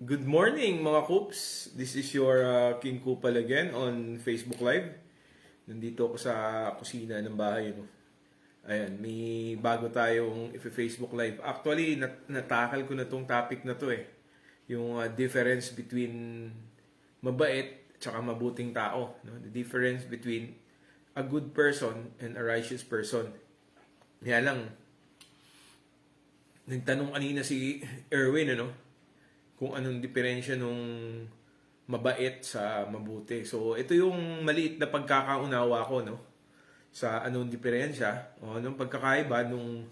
Good morning mga Coops! This is your King Kupal again on Facebook Live. Nandito ako sa kusina ng bahay. No? Ayan, may bago tayong Facebook Live. Actually, natakal ko na tong topic na to eh. Yung difference between mabait at mabuting tao. No? The difference between a good person and a righteous person. Kaya lang, nagtanong kanina si Erwin, ano? Kung anong diferensya nung mabait sa mabuti. So, ito yung maliit na pagkakaunawa ko, no? Sa anong diferensya o anong pagkakaiba nung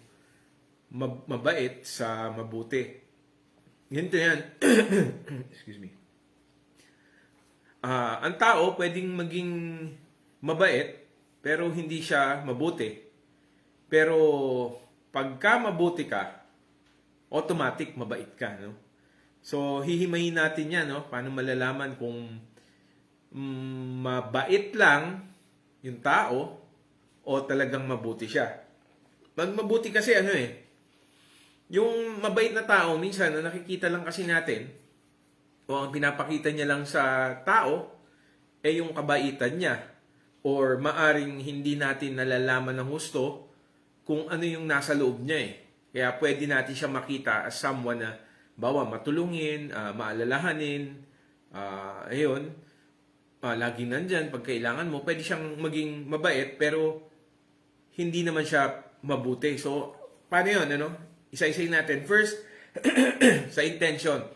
mabait sa mabuti. Ganito yan. Excuse me. Ang tao pwedeng maging mabait pero hindi siya mabuti. Pero pagka mabuti ka, automatic mabait ka, no? So, hihimayin natin yan, no? Paano malalaman kung mabait lang yung tao o talagang mabuti siya. Pag mabuti kasi, yung mabait na tao, minsan, na nakikita lang kasi natin, o ang pinapakita niya lang sa tao, yung kabaitan niya. Or maaring hindi natin nalalaman ng husto kung ano yung nasa loob niya eh. Kaya pwede natin siya makita as someone na bawa matulungin, maalalahanin, laging nandyan pag kailangan mo. Pwede siyang maging mabait pero hindi naman siya mabuti. So, paano yun? Ano? Isa-isayin natin. First, sa intention.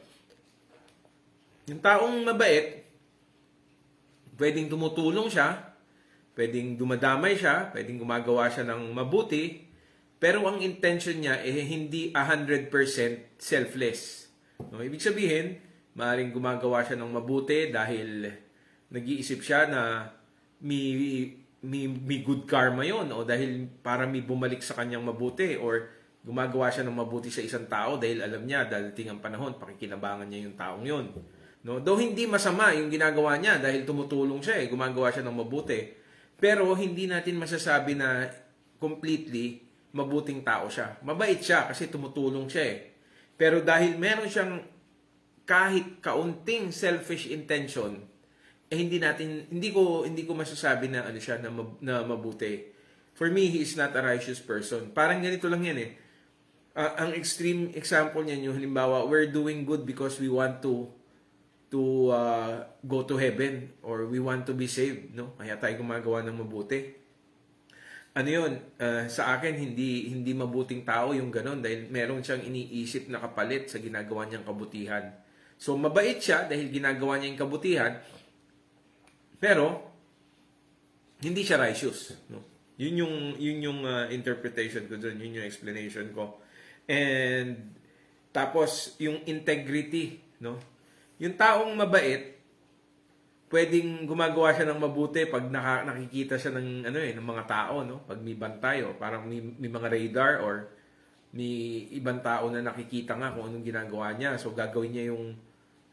Yung taong mabait, pwedeng tumutulong siya, pwedeng dumadamay siya, pwedeng gumagawa siya ng mabuti, pero ang intention niya hindi 100% selfless. No, ibig sabihin, maaaring gumagawa siya ng mabuti dahil nag-iisip siya na may good karma yon o dahil para may bumalik sa kanyang mabuti or gumagawa siya ng mabuti sa isang tao dahil alam niya dadating ang panahon, pakikinabangan niya yung taong yon. No, though hindi masama yung ginagawa niya dahil tumutulong siya, gumagawa siya ng mabuti. Pero hindi natin masasabi na completely mabuting tao siya. Mabait siya kasi tumutulong siya eh. Pero dahil meron siyang kahit kaunting selfish intention, hindi ko masasabi na ano siya na mabuti. For me, he is not a righteous person. Parang ganito lang yan eh. Ang extreme example niyan yung halimbawa, we're doing good because we want to go to heaven or we want to be saved, no? Kaya tayo gumagawa ng mabuti. Ano yun, sa akin, hindi mabuting tao yung ganon dahil meron siyang iniisip na kapalit sa ginagawa niyang kabutihan. So, mabait siya dahil ginagawa niya yung kabutihan, pero hindi siya righteous. No? Yun yung interpretation ko dun, yun yung explanation ko. And, tapos, yung integrity, no? Yung taong mabait, pwedeng gumagawa siya ng mabuti pag nakikita siya ng ng mga tao, no? Pag may bantay o parang may mga radar or may ibang tao na nakikita nga kung anong ginagawa niya. So gagawin niya yung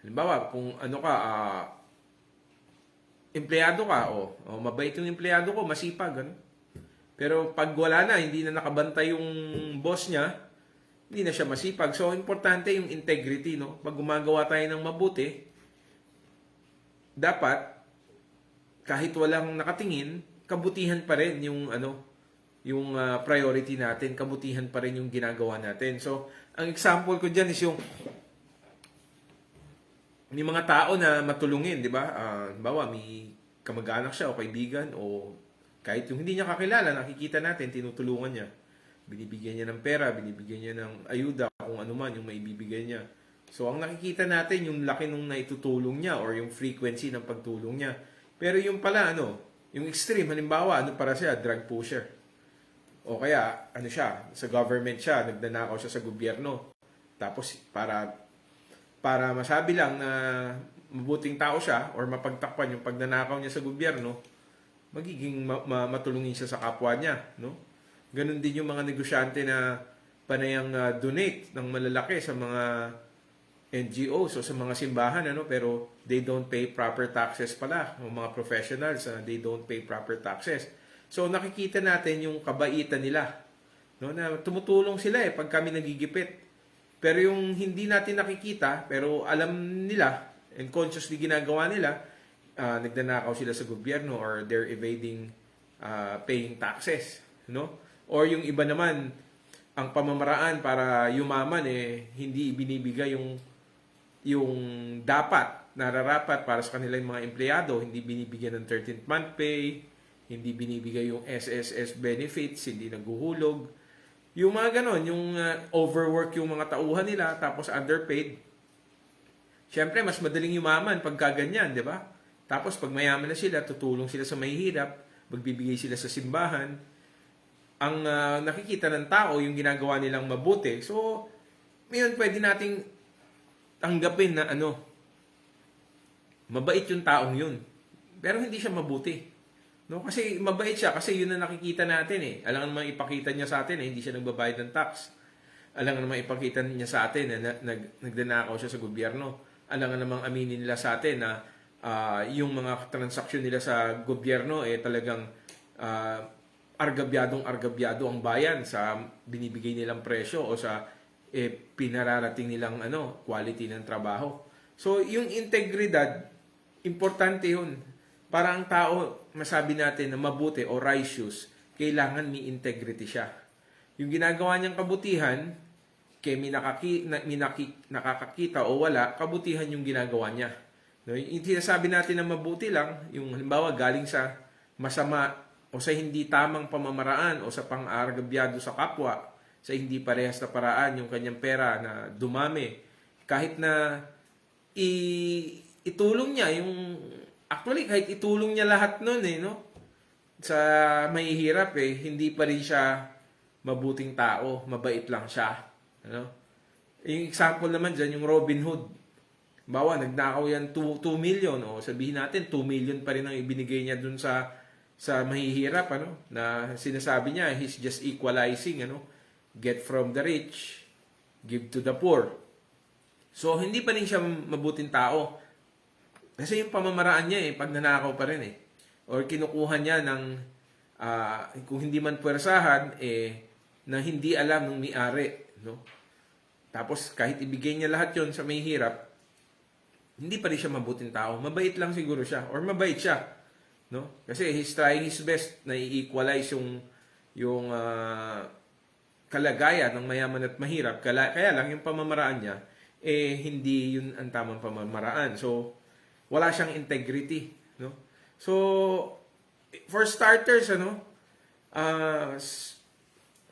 halimbawa kung empleyado ka o mabait yung empleyado ko, masipag ano. Pero pag wala na, hindi na nakabantay yung boss niya, hindi na siya masipag. So importante yung integrity, no? Pag gumagawa tayo ng mabuti, dapat kahit walang nakatingin, kabutihan pa rin yung priority natin, kabutihan pa rin yung ginagawa natin. So, ang example ko diyan is yung may mga tao na matulungin, di ba? Bawa may kamag-anak siya o kaibigan o kahit yung hindi niya kakilala, nakikita natin, tinutulungan niya. Binibigyan niya ng pera, binibigyan niya ng ayuda, kung ano man yung maibibigay niya. So, ang nakikita natin, yung laki nung naitutulong niya or yung frequency ng pagtulong niya. Pero yung pala, yung extreme, halimbawa, para siya, drug pusher. O kaya, sa government siya, nagnanakaw siya sa gobyerno. Tapos, para masabi lang na mabuting tao siya or mapagtakpan yung pagnanakaw niya sa gobyerno, magiging matulungin siya sa kapwa niya, no? Ganon din yung mga negosyante na panayang donate ng malalaki sa mga NGOs o sa mga simbahan, pero they don't pay proper taxes pala. Yung mga professionals, they don't pay proper taxes. So nakikita natin yung kabaitan nila, no, na tumutulong sila pag kami nagigipit. Pero yung hindi natin nakikita, pero alam nila, and consciously ginagawa nila, nagnanakaw sila sa gobyerno or they're evading paying taxes. No? Or yung iba naman, ang pamamaraan para yumaman hindi binibigay yung dapat nararapat para sa kanilang mga empleyado, hindi binibigyan ng 13th month pay, hindi binibigay yung SSS benefits, hindi naghuhulog. Yung mga ganon, yung overwork yung mga tauhan nila, tapos underpaid. Siyempre, mas madaling yumaman pagka ganyan, di ba? Tapos pag mayaman na sila, tutulong sila sa mahihirap, magbibigay sila sa simbahan. Ang nakikita ng tao, yung ginagawa nilang mabuti. So, ngayon pwede nating tanggapin na mabait yung taong yun. Pero hindi siya mabuti. No? Kasi mabait siya, kasi yun na nakikita natin Alam naman ipakita niya sa atin hindi siya nagbabayad ng tax. Alam naman ipakita niya sa atin na nagdanakaw siya sa gobyerno. Alam namang aminin nila sa atin na yung mga transaksyon nila sa gobyerno talagang argabyado ang bayan sa binibigay nilang presyo o sa pinararating nilang quality ng trabaho. So, yung integridad, importante yun. Para ang tao, masabi natin na mabuti o righteous, kailangan may integrity siya. Yung ginagawa niyang kabutihan, kaya nakakakita o wala, kabutihan yung ginagawa niya. No? Yung sinasabi natin na mabuti lang, yung halimbawa galing sa masama o sa hindi tamang pamamaraan o sa pang-argabyado sa kapwa, sa hindi parehas na paraan yung kanyang pera na dumami. Kahit na itulong niya actually kahit itulong niya lahat nun sa mahihirap hindi pa rin siya mabuting tao, mabait lang siya. Yung example naman dyan, yung Robin Hood. Bawa, nagnakaw yan 2 million o sabihin natin 2 million pa rin ang ibinigay niya dun sa mahihirap na sinasabi niya he's just equalizing get from the rich, give to the poor. So hindi pa rin siya mabuting tao. Kasi yung pamamaraan niya pag nanakaw pa rin or kinukuha niya ng kung hindi man puwersahan na hindi alam ng may-ari, Tapos kahit ibigay niya lahat 'yon sa mahihirap, hindi pa rin siya mabuting tao. Mabait lang siguro siya or mabait siya, Kasi he's trying his best na i-equalize yung kalagayan ng mayaman at mahirap. Kaya lang yung pamamaraan niya hindi yun ang tamang pamamaraan. So wala siyang integrity, So for starters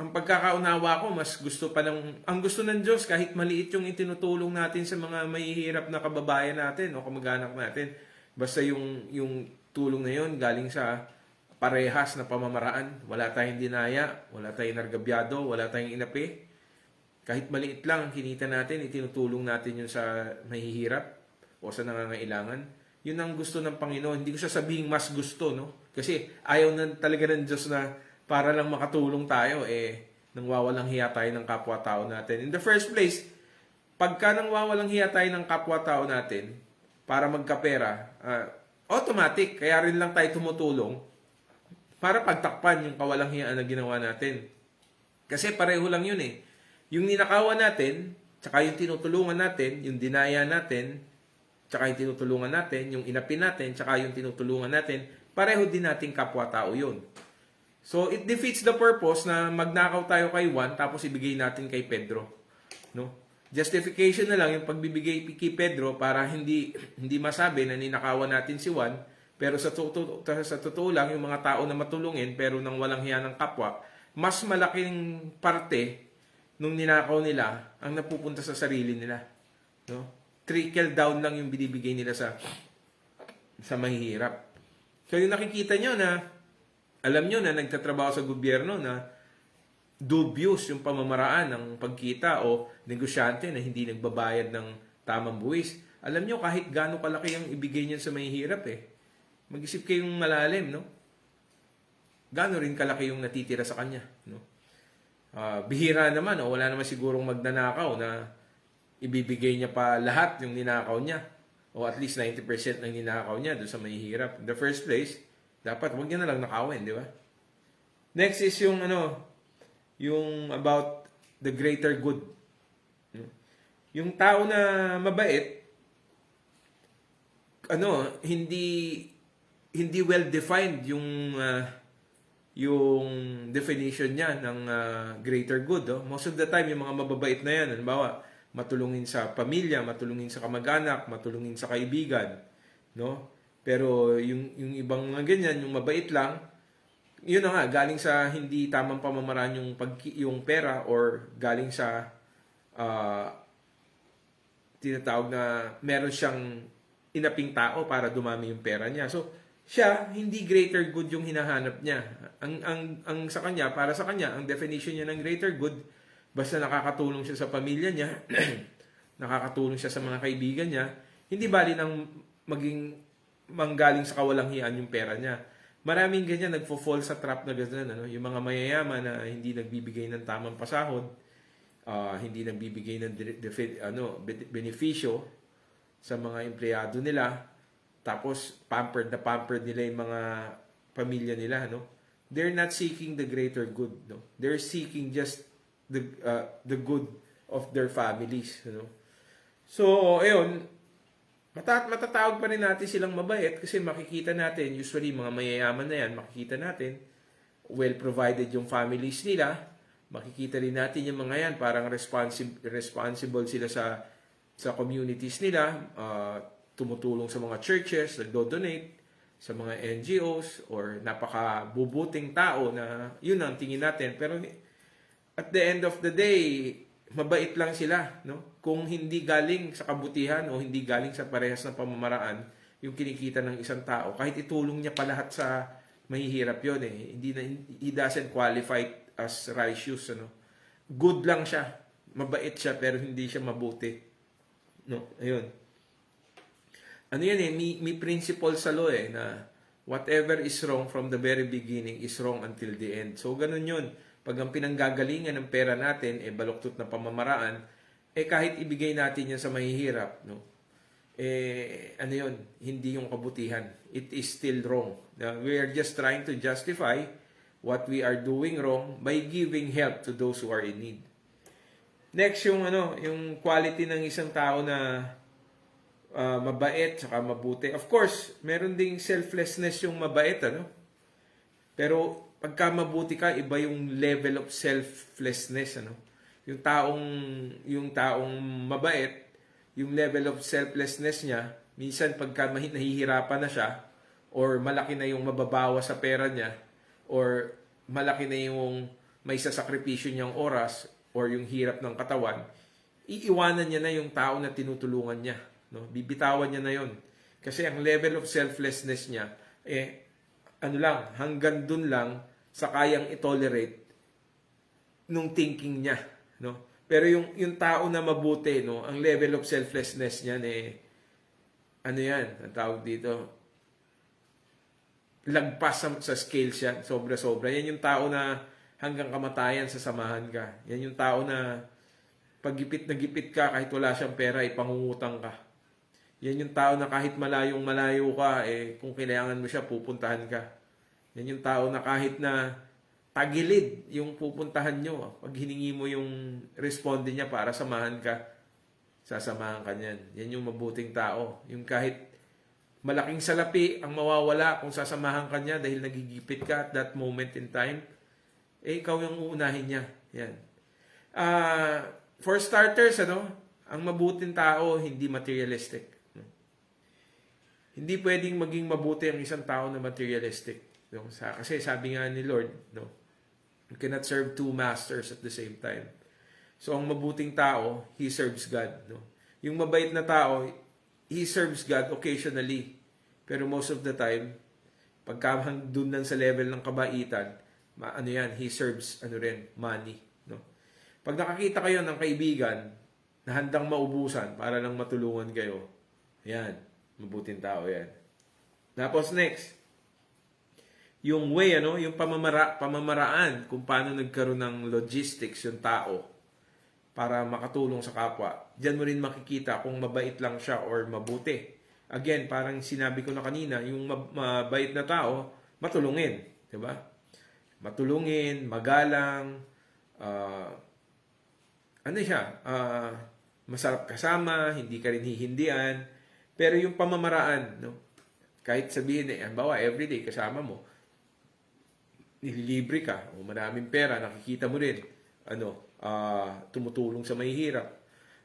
ang pagkakaunawa ko, mas gusto pa ang gusto ng Diyos kahit maliit yung itinutulong natin sa mga mahihirap na kababayan natin o kamag-anak natin. Basta yung tulong na yun galing sa parehas na pamamaraan. Wala tayong dinaya, wala tayong nargabyado, wala tayong inapi. Kahit maliit lang ang kinita natin, itinutulong natin yun sa mahihirap o sa nangangailangan. Yun ang gusto ng Panginoon. Hindi ko sabihing mas gusto, Kasi ayaw na talaga ng Diyos na para lang makatulong tayo, nang wawalang hiya tayo ng kapwa-tao natin. In the first place, pagka nang wawalang hiya tayo ng kapwa-tao natin para magkapera, automatic, kaya rin lang tayo tumutulong para pagtakpan yung kawalang hiyaan na ginawa natin. Kasi pareho lang yun Yung ninakawan natin, tsaka yung tinutulungan natin, yung dinaya natin, tsaka yung tinutulungan natin, yung inapi natin, tsaka yung tinutulungan natin, pareho din nating kapwa-tao yun. So, it defeats the purpose na magnakaw tayo kay Juan tapos ibigay natin kay Pedro. Justification na lang yung pagbibigay kay Pedro para hindi masabi na ninakawan natin si Juan, pero sa totoo lang, yung mga tao na matulungin pero nang walang hiya ng kapwa, mas malaking parte nung ninakaw nila ang napupunta sa sarili nila. Trickle down lang yung binibigay nila sa mahihirap. So yung nakikita nyo na, alam nyo na nagtatrabaho sa gobyerno na dubious yung pamamaraan ng pagkita o negosyante na hindi nagbabayad ng tamang buwis. Alam nyo kahit gaano kalaki ang ibigay niyan sa mahihirap Mag-isip kayong malalim, Gaano rin kalaki yung natitira sa kanya, Bihira naman, wala naman sigurong magnanakaw na ibibigay niya pa lahat yung ninakaw niya. O at least 90% ng ninakaw niya doon sa mahihirap. In the first place, dapat wag niya na lang nakawin, di ba? Next is yung about the greater good. Yung tao na mabait, hindi well defined yung definition niya ng greater good. Oh. Most of the time, yung mga mababait na yan, halimbawa, matulungin sa pamilya, matulungin sa kamag-anak, matulungin sa kaibigan, no? Pero yung ibang mga ganyan, yung mabait lang, yun na nga, galing sa hindi tamang pamamaraan yung pera, or galing sa ah, tinatawag na meron siyang inaping tao para dumami yung pera niya. So, siya, hindi greater good yung hinahanap niya. Ang sa kanya, para sa kanya, ang definition niya ng greater good, basta nakakatulong siya sa pamilya niya, nakakatulong siya sa mga kaibigan niya, hindi bali nang maging manggaling sa kawalang-hiyan yung pera niya. Maraming ganyan nagfo-fall sa trap na ganyan, ano? Yung mga mayayaman na hindi nagbibigay ng tamang pasahod, hindi nagbibigay ng benepisyo sa mga empleyado nila, tapos pampered nila yung mga pamilya nila, no? They're not seeking the greater good, no? They're seeking just the good of their families, you know? So, ayun, matatawag pa rin natin silang mabait kasi makikita natin, usually mga mayayaman na yan, makikita natin, well provided yung families nila, makikita rin natin yung mga yan, parang responsible sila sa communities nila, tumutulong sa mga churches, nagdo-donate sa mga NGOs, or napakabubuting tao na yun ang tingin natin. Pero at the end of the day, mabait lang sila, no? Kung hindi galing sa kabutihan o hindi galing sa parehas na pamamaraan yung kinikita ng isang tao, kahit itulong niya pa lahat sa mahihirap yun eh. He doesn't qualify as righteous, ano? Good lang siya. Mabait siya pero hindi siya mabuti. No, ayun. Ano yan eh, may principle sa law eh, na whatever is wrong from the very beginning is wrong until the end. So, ganun yun. Pag ang pinanggagalingan ng pera natin, baluktot na pamamaraan, kahit ibigay natin yan sa mahihirap, no? Ano yun? Hindi yung kabutihan. It is still wrong. We are just trying to justify what we are doing wrong by giving help to those who are in need. Next, yung quality ng isang tao na mabait saka mabuti. Of course, meron ding selflessness yung mabait, ano? Pero pagka mabuti ka, iba yung level of selflessness, ano? Yung taong mabait, yung level of selflessness niya, minsan pagka nahihirapan na siya, or malaki na yung mababawa sa pera niya, or malaki na yung may sasakripisyo niyang oras, or yung hirap ng katawan, iiwanan niya na yung tao na tinutulungan niya. No? Bibitawan niya na yon. Kasi ang level of selflessness niya, hanggang dun lang sa kayang itolerate nung thinking niya. No? Pero yung tao na mabuti, no, ang level of selflessness niya, ang tawag dito, lagpas sa scales yan, sobra-sobra. Yan yung tao na hanggang kamatayan sasamahan ka. Yan yung tao na pag gipit na gipit ka, kahit wala siyang pera, ipangungutang ka. Yan yung tao na kahit malayo ka, kung kailangan mo siya, pupuntahan ka. Yan yung tao na kahit na tagilid yung pupuntahan nyo, pag hiningi mo yung responde niya para samahan ka, sasamahan ka niyan. Yan yung mabuting tao. Yung kahit malaking salapi ang mawawala kung sasamahan ka niya dahil nagigipit ka at that moment in time, ikaw yung uunahin niya. Yan. For starters, ang mabuting tao, hindi materialistic. Hindi pwedeng maging mabuti ang isang tao na materialistic. No? Kasi sabi nga ni Lord, no, you cannot serve two masters at the same time. So, ang mabuting tao, he serves God. No? Yung mabait na tao, he serves God occasionally. Pero most of the time, pagka doon lang sa level ng kabaitan, he serves money. No? Pag nakakita kayo ng kaibigan na handang maubusan para lang matulungan kayo, yan, mabuting tao yan. Tapos next, yung way, yung pamamaraan kung paano nagkaroon ng logistics yung tao para makatulong sa kapwa. Diyan mo rin makikita kung mabait lang siya or mabuti. Again, parang sinabi ko na kanina, yung mabait na tao, matulungin. Diba? Matulungin, magalang, masarap kasama, hindi ka rin hihindian. Pero yung pamamaraan, no? Kahit sabihin bawa everyday kasama mo, nililibre ka, o maraming pera, nakikita mo rin, tumutulong sa mahihirap.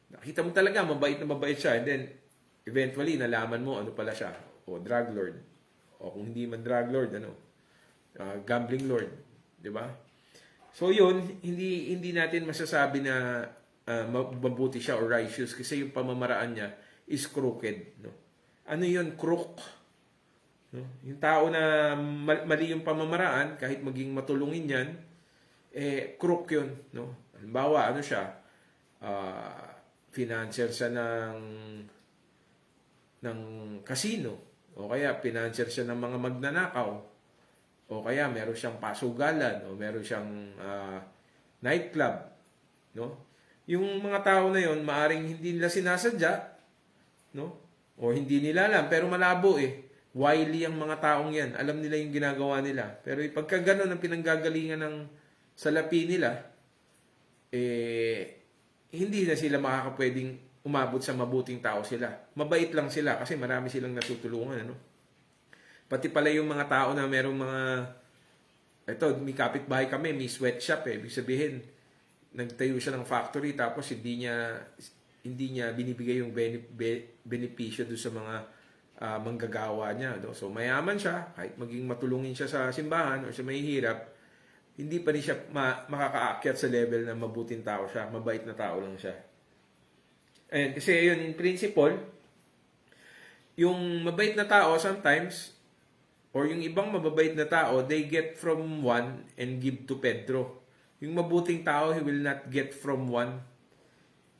Nakita mo talaga, mabait na mabait siya. And then, eventually, nalaman mo ano pala siya. O drug lord. O kung hindi man drug lord, gambling lord. Diba? So yun, hindi natin masasabi na mabuti siya or righteous kasi yung pamamaraan niya is crooked. No? Ano yun? Crook. No? Yung tao na mali yung pamamaraan, kahit maging matulungin yan, crook yun. No? Halimbawa, financier siya ng casino, o kaya financier siya ng mga magnanakaw, o kaya meron siyang pasugalan, o meron siyang nightclub, no? Yung mga tao na yon, maaring hindi nila sinasadya, no? O hindi nila alam, pero malabo wily ang mga taong yan. Alam nila yung ginagawa nila. Pero pagka gano'n ang pinanggagalingan ng salapi nila, hindi na sila makakapwedeng umabot sa mabuting tao sila. Mabait lang sila kasi marami silang natutulungan. Pati pala yung mga tao na merong mga, may kapitbahay kami, may sweatshop Ibig sabihin, nagtayo siya ng factory tapos hindi niya binibigay yung benepisyo doon sa mga manggagawa niya. No? So mayaman siya, kahit maging matulungin siya sa simbahan o sa mahihirap, hindi pa rin siya makakaakyat sa level na mabuting tao siya. Mabait na tao lang siya. And kasi yun, in principle, yung mabait na tao sometimes, or yung ibang mababait na tao, they get from one and give to Pedro. Yung mabuting tao, he will not get from one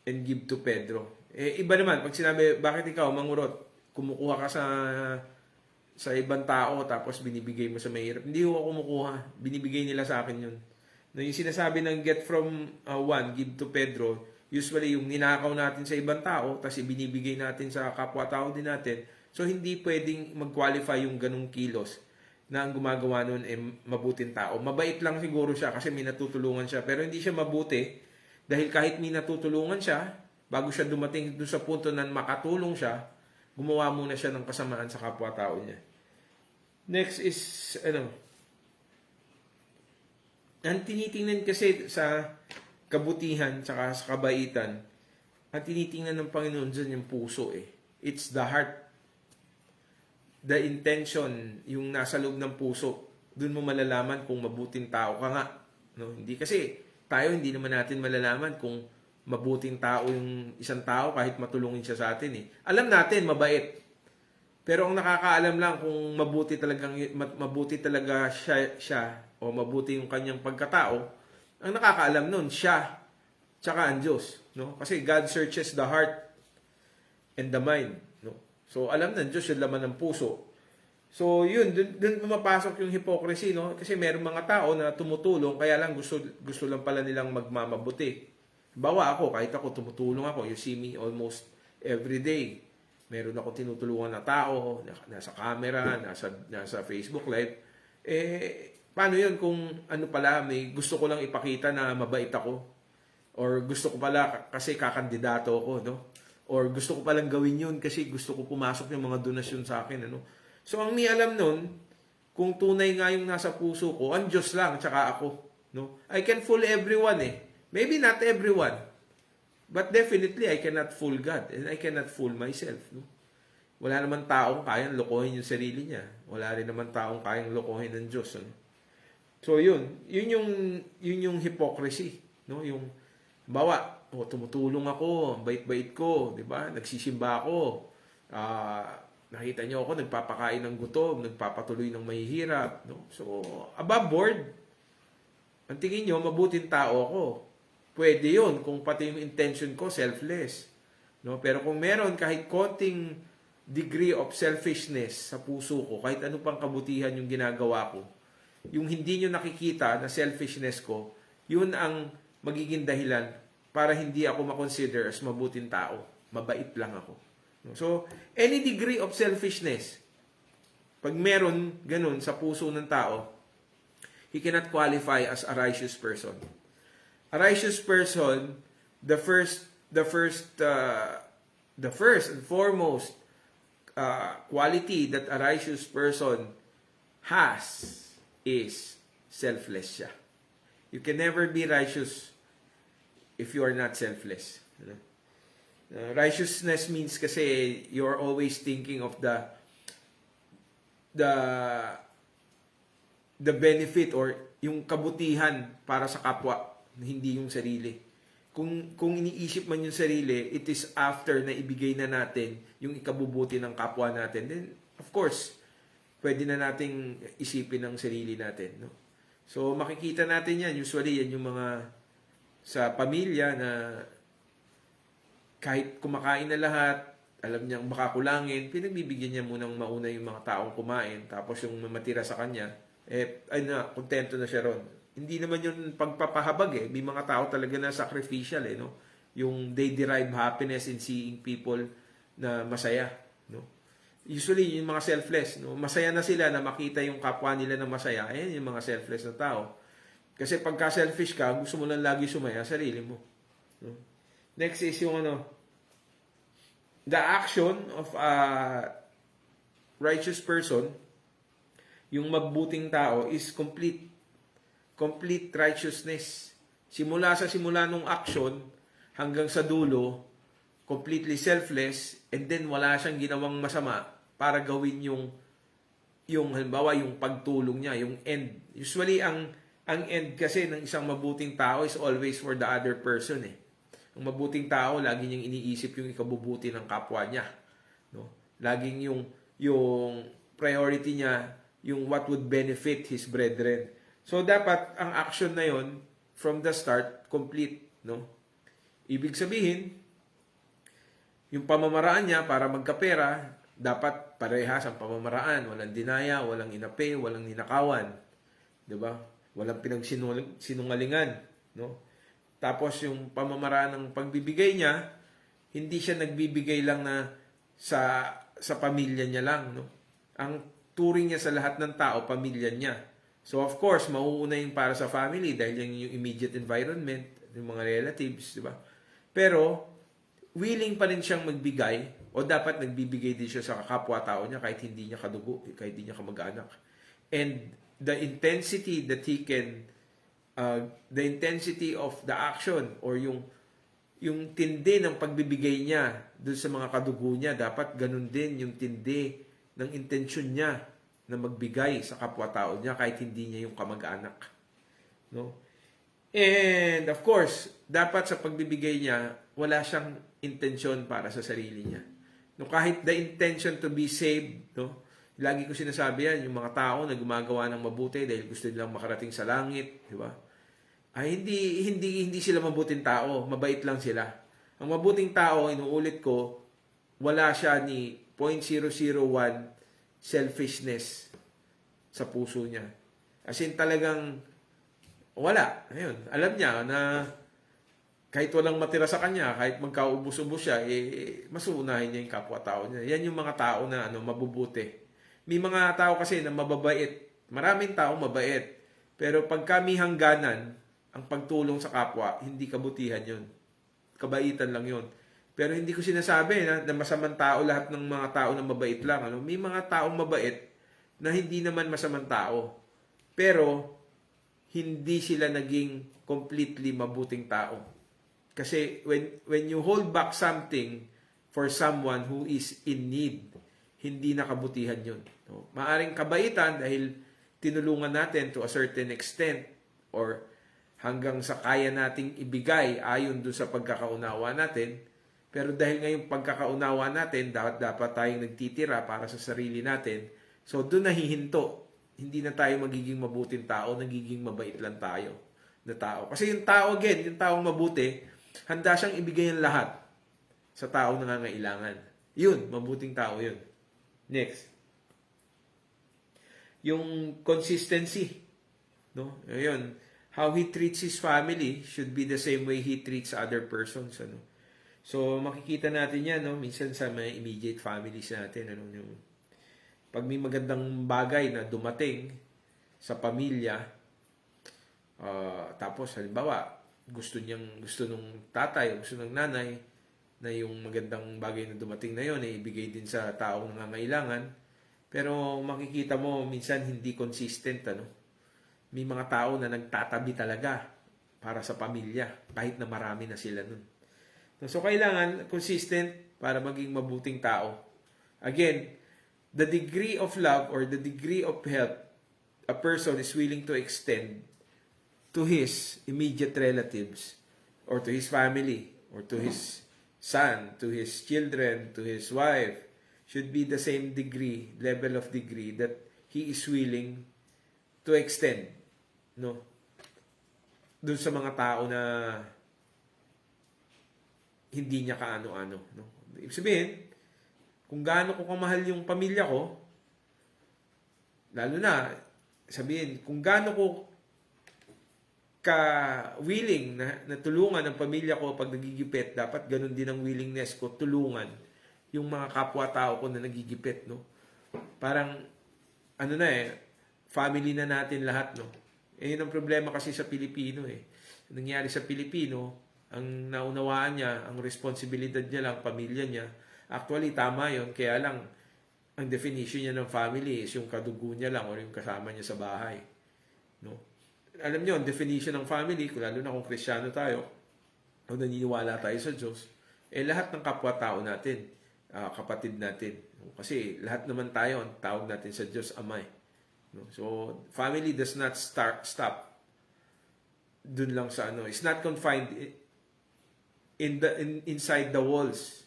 and give to Pedro. Iba naman, pag sinabi, bakit ikaw, mangurot, kumukuha ka sa ibang tao tapos binibigay mo sa mahirap. Hindi ko kumukuha. Binibigay nila sa akin yun. Na yung sinasabi ng get from one, give to Pedro, usually yung ninakaw natin sa ibang tao tapos ibinibigay natin sa kapwa-tao din natin. So hindi pwedeng mag-qualify yung ganung kilos na ang gumagawa nun mabuting tao. Mabait lang siguro siya kasi may natutulungan siya. Pero hindi siya mabuti dahil kahit may natutulungan siya, bago siya dumating doon sa punto na makatulong siya, gumawa muna siya ng kasamaan sa kapwa-tao niya. Next is, ang tinitingnan kasi sa kabutihan tsaka sa kabaitan, ang tinitingnan ng Panginoon dyan yung puso It's the heart. The intention, yung nasa loob ng puso. Doon mo malalaman kung mabuting tao ka nga. No? Hindi kasi, hindi naman natin malalaman kung mabuting tao yung isang tao kahit matulungin siya sa atin Alam natin, mabait. Pero ang nakakaalam lang kung mabuti talaga siya o mabuti yung kanyang pagkatao, ang nakakaalam nun, siya, tsaka ang Diyos. No? Kasi God searches the heart and the mind. No? So, alam ng Diyos yung laman ng puso. So, yun, dun pumapasok yung hypocrisy, no? Kasi merong mga tao na tumutulong, kaya lang gusto lang pala nilang magmamabuti. Bawa ako, kahit ako tumutulong ako, you see me almost every day. Meron ako tinutulungan na tao, nasa camera, nasa Facebook Live. Paano yun kung may gusto ko lang ipakita na mabait ako? Or gusto ko pala kasi kakandidato ako, no? Or gusto ko palang gawin yun kasi gusto ko pumasok yung mga donasyon sa akin, So, ang may alam nun, kung tunay nga yung nasa puso ko, ang Diyos lang, tsaka ako, no? I can fool everyone, Maybe not everyone. But definitely, I cannot fool God. And I cannot fool myself. No? Wala naman taong kayang lokohin yung sarili niya. Wala rin naman taong kayang lokohin ng Diyos. No? So, yun. Yun yung hypocrisy. No? Yung, tumutulong ako, bait-bait ko, di ba? Nagsisimba ako. Nakita niyo ako, nagpapakain ng gutom, nagpapatuloy ng mahihirap. No? So, above board, ang tingin niyo, mabuting tao ako. Pwede yun kung pati yung intention ko selfless. No? Pero kung meron kahit konting degree of selfishness sa puso ko, kahit ano pang kabutihan yung ginagawa ko, yung hindi nyo nakikita na selfishness ko, yun ang magiging dahilan para hindi ako makonsider as mabuting tao. Mabait lang ako. So, any degree of selfishness, pag meron ganun sa puso ng tao, he cannot qualify as a righteous person. A righteous person, the the first and foremost quality that a righteous person has is selfless siya. You can never be righteous if you are not selfless. Righteousness means kasi you're always thinking of the benefit or yung kabutihan para sa kapwa, hindi yung sarili. Kung iniisip man yung sarili, it is after na ibigay na natin yung ikabubuti ng kapwa natin. Then, of course, pwede na nating isipin ang sarili natin. No? So, makikita natin yan. Usually, yan yung mga sa pamilya na kahit kumakain na lahat, alam niyang makakulangin, pinagbibigyan niya munang mauna yung mga taong kumain, tapos yung matira sa kanya, kontento na siya ron. Hindi naman yun pagpapahabag eh. May mga tao talaga na sacrificial eh, no? Yung they derive happiness in seeing people na masaya, no? Usually, yung mga selfless, no? Masaya na sila na makita yung kapwa nila na masaya. Ayan yung mga selfless na tao. Kasi pagka selfish ka, gusto mo lang lagi sumaya sarili mo. No? Next is yung the action of a righteous person, yung mabuting tao, is complete righteousness. Simula nung action hanggang sa dulo, completely selfless, and then wala siyang ginawang masama para gawin yung halimbawa yung pagtulong niya, yung end. Usually ang end kasi ng isang mabuting tao is always for the other person eh. Ang mabuting tao lagi niyang iniisip yung ikabubuti ng kapwa niya, no? Laging yung priority niya yung what would benefit his brethren. So, dapat ang action na yon from the start, complete. No? Ibig sabihin, yung pamamaraan niya para magkapera, dapat parehas ang pamamaraan. Walang dinaya, walang inape, walang ninakawan. Diba? Walang pinagsinungalingan. No? Tapos yung pamamaraan ng pagbibigay niya, hindi siya nagbibigay lang na sa pamilya niya lang. No? Ang turing niya sa lahat ng tao, pamilya niya. So, of course, mauuna yung para sa family dahil yung immediate environment, yung mga relatives, di ba? Pero, willing pa rin siyang magbigay o dapat nagbibigay din siya sa kapwa-tao niya kahit hindi niya kadugo, kahit hindi niya kamag-anak. And the intensity that he can, the intensity of the action or yung tindi ng pagbibigay niya doon sa mga kadugo niya, dapat ganun din yung tindi ng intensyon niya na magbigay sa kapwa-tao niya kahit hindi niya yung kamag-anak. No? And of course, dapat sa pagbibigay niya, wala siyang intensyon para sa sarili niya. No, kahit the intention to be saved, no? Lagi ko sinasabi yan, yung mga tao na gumagawa ng mabuti dahil gusto nilang makarating sa langit, di ba? Ay hindi sila mabuting tao, mabait lang sila. Ang mabuting tao, inuulit ko, wala siya ni 0.001 selfishness sa puso niya. As in talagang wala. Ayun. Alam niya na kahit walang matira sa kanya, kahit magkaubos-ubos siya, mas uunahin niya yung kapwa-tao niya. Yan yung mga tao na mabubuti. May mga tao kasi na mababait. Maraming tao mabait. Pero pag kami hangganan, ang pagtulong sa kapwa, hindi kabutihan yun. Kabaitan lang yun. Pero hindi ko sinasabi na masamang tao lahat ng mga tao na mabait lang. May mga taong mabait na hindi naman masamang tao. Pero hindi sila naging completely mabuting tao. Kasi when you hold back something for someone who is in need, hindi nakabutihan yun. No? Maaring kabaitan dahil tinulungan natin to a certain extent or hanggang sa kaya nating ibigay ayon doon sa pagkakaunawa natin. Pero dahil ngayong pagkakaunawa natin, dapat tayong nagtitira para sa sarili natin. So, doon nahihinto. Hindi na tayo magiging mabuting tao, nagiging mabait lang tayo na tao. Kasi yung tao again, yung taong mabuti, handa siyang ibigay ang lahat sa taong nangangailangan. Yun, mabuting tao yun. Next. Yung consistency. No? Ayun. How he treats his family should be the same way he treats other persons. So, makikita natin yan, no? Minsan sa mga immediate families natin, pag may magandang bagay na dumating sa pamilya, tapos halimbawa, gusto nung tatay, gusto ng nanay, na yung magandang bagay na dumating na yon ibigay din sa taong nangangailangan. Pero makikita mo, minsan hindi consistent, ano? May mga tao na nagtatabi talaga para sa pamilya, kahit na marami na sila nun. So, kailangan consistent para maging mabuting tao. Again, the degree of love or the degree of help a person is willing to extend to his immediate relatives or to his family or to his son, to his children, to his wife, should be the same level of degree that he is willing to extend, no? Doon sa mga tao na hindi niya kaano-ano, no? Ibig sabihin, kung gaano ko kamahal yung pamilya ko, lalo na, sabihin, kung gaano ko ka-willing na tulungan ang pamilya ko pag nagigipit, dapat ganun din ang willingness ko tulungan yung mga kapwa-tao ko na nagigipit, no? Parang, family na natin lahat, no? Yun ang problema kasi sa Pilipino, Nangyari sa Pilipino, ang naunawaan niya, ang responsibilidad niya lang, pamilya niya. Actually, tama yun. Kaya lang, ang definition niya ng family is yung kadugo niya lang or yung kasama niya sa bahay, no? Alam niyo, ang definition ng family, lalo na kung Kristiyano tayo, o naniniwala tayo sa Diyos, lahat ng kapwa-tao natin, kapatid natin. Kasi lahat naman tayo, ang tawag natin sa Diyos, Ama. No? So, family does not stop dun lang sa It's not confined inside the walls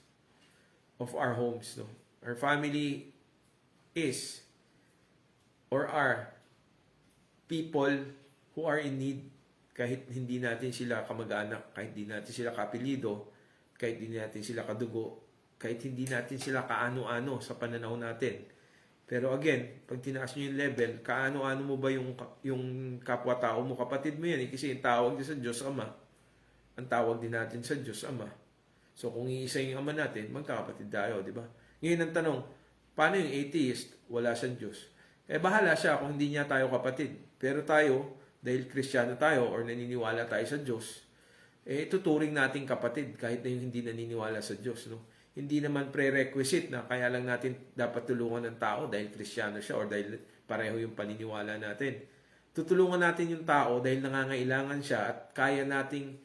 of our homes. No? Our family is or are people who are in need, kahit hindi natin sila kamag-anak, kahit hindi natin sila kapilido, kahit hindi natin sila kadugo, kahit hindi natin sila kaano-ano sa pananaw natin. Pero again, pag tinaas nyo yung level, kaano-ano mo ba yung kapwa-tao mo, kapatid mo yan, kasi yung tawag din sa Diyos Ama. Ang tawag din natin sa Diyos Ama. So kung iisa yung Ama natin, magkakapatid tayo, di ba? Ngayon ang tanong, paano yung atheist? Wala siyang Diyos. Bahala siya kung hindi niya tayo kapatid. Pero tayo, dahil Kristiyano tayo or naniniwala tayo sa Diyos, tuturing nating kapatid kahit na yung hindi naniniwala sa Diyos, no? Hindi naman prerequisite na kaya lang natin dapat tulungan ng tao dahil Kristiyano siya or dahil pareho yung paniniwala natin. Tutulungan natin yung tao dahil nangangailangan siya at kaya nating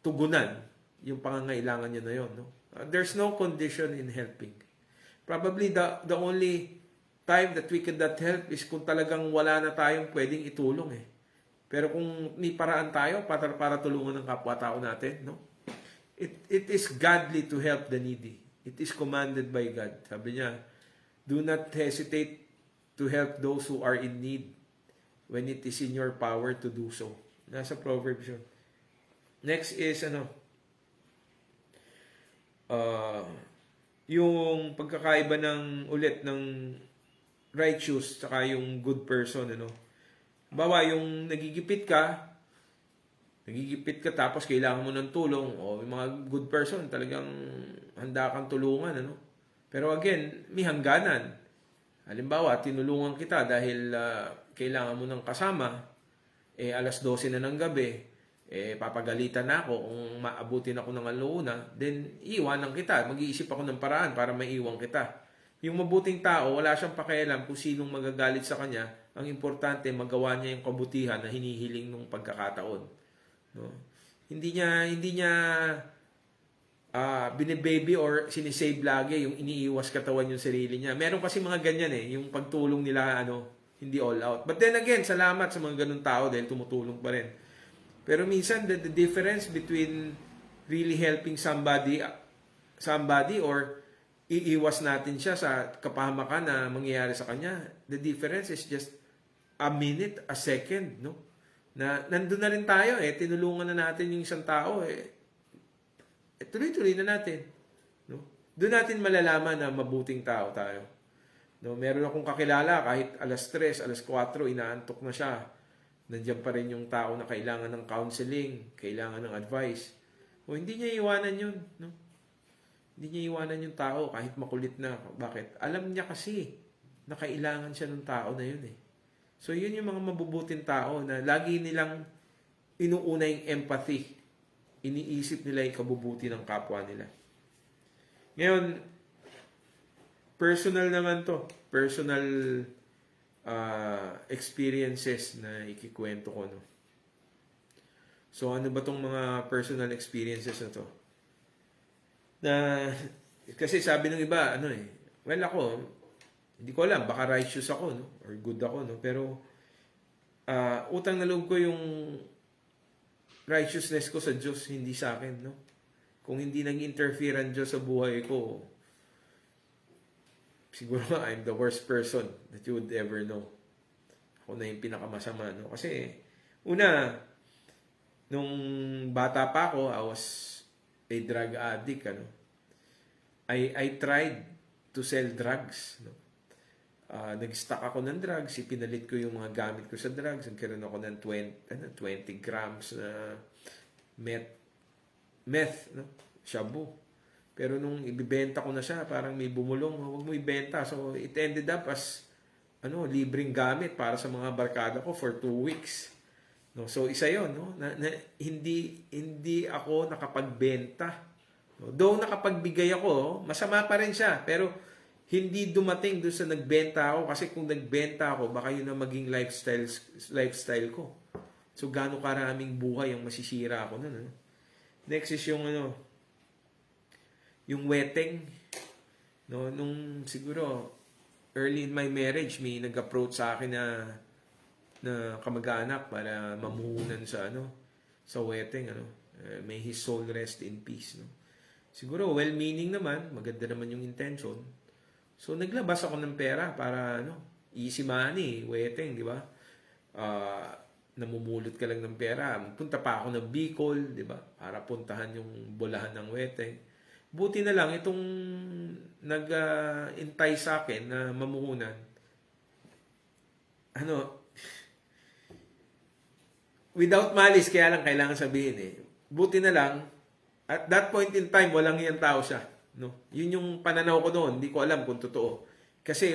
tugunan yung pangangailangan niya na yun, no? There's no condition in helping. Probably the only time that we could not help is kung talagang wala na tayong pwedeng itulong, Pero kung may paraan tayo para tulungan ng kapwa-tao natin, no? It is godly to help the needy. It is commanded by God. Sabi niya, do not hesitate to help those who are in need when it is in your power to do so. Nasa Proverbs yun. Next is, yung pagkakaiba ng righteous saka yung good person, Bawa, yung nagigipit ka tapos kailangan mo ng tulong, o yung mga good person, talagang handa kang tulungan, Pero again, may hangganan. Halimbawa, tinulungan kita dahil kailangan mo ng kasama, alas 12 na ng gabi, papagalitan na ako kung maabutin ako ng alauna, then iiwanan kita. Mag-iisip ako ng paraan para maiwan kita. Yung mabuting tao, wala siyang pakialam kung sinong magagalit sa kanya. Ang importante, magawa niya yung kabutihan na hinihiling ng pagkakataon. No? Hindi niya bine-baby or sinisave lagi yung iniiwas katawan yung sarili niya. Meron kasi mga ganyan yung pagtulong nila hindi all out. But then again, salamat sa mga ganun tao dahil tumutulong pa rin. Pero minsan the difference between really helping somebody or iiwas natin siya sa kapahamakan na mangyayari sa kanya, the difference is just a minute, a second, no? Na nandun na rin tayo, tinulungan na natin yung isang tao, tuloy-tuloy na natin, no? Doon natin malalaman na mabuting tao tayo. No, meron akong kakilala kahit alas 3, alas 4, inaantok na siya. Nandiyan pa rin yung tao na kailangan ng counseling, kailangan ng advice. Hindi niya iwanan yun, no? Hindi niya iwanan yung tao kahit makulit na. Bakit? Alam niya kasi na kailangan siya ng tao na yun So yun yung mga mabubuting tao na lagi nilang inuuna yung empathy iniisip nila yung kabubuti ng kapwa nila. Ngayon, personal naman to. Personal experiences na ikikwento ko, no? So, ano ba tong mga personal experiences na to? Na, kasi sabi ng iba, well, ako, hindi ko alam, baka righteous ako, no? Or good ako, no? Pero, utang na loob ko yung righteousness ko sa Diyos, hindi sa akin, no? Kung hindi nag-interfere ang Diyos sa buhay ko, siguro I'm the worst person that you would ever know. Ako na yung pinakamasama, no? Kasi, una, nung bata pa ako, I was a drug addict, I tried to sell drugs, no? Nag-stock ako ng drugs, ipinalit ko yung mga gamit ko sa drugs, nagkaroon ako ng 20 grams na meth, no? Shabu. Pero nung ibibenta ko na siya, parang may bumulong, huwag mo ibenta. So it ended up as libreng gamit para sa mga barkada ko for 2 weeks. No, so isa 'yon, no? Hindi ako nakapagbenta. No, though nakapagbigay ako, masama pa rin siya, pero hindi dumating doon sa nagbenta ako kasi kung nagbenta ako, baka yun ang maging lifestyle ko. So gaano karaming buhay ang masisira ako noon, no? Next is yung wedding, no, nung siguro early in my marriage, may nag-approach sa akin na kamag-anak para mamuhunan sa wedding, may his soul rest in peace, no. Siguro well-meaning naman, maganda naman yung intention. So naglabas ako ng pera para easy money, wedding, di ba? Namumulot ka lang ng pera. Punta pa ako ng Bicol, di ba? Para puntahan yung bolahan ng wedding. Buti na lang itong nag-intay sa akin na mamuhunan. Without malice, kaya lang kailangan sabihin Buti na lang, at that point in time, walang iyang tao siya. No? Yun yung pananaw ko doon. Hindi ko alam kung totoo. Kasi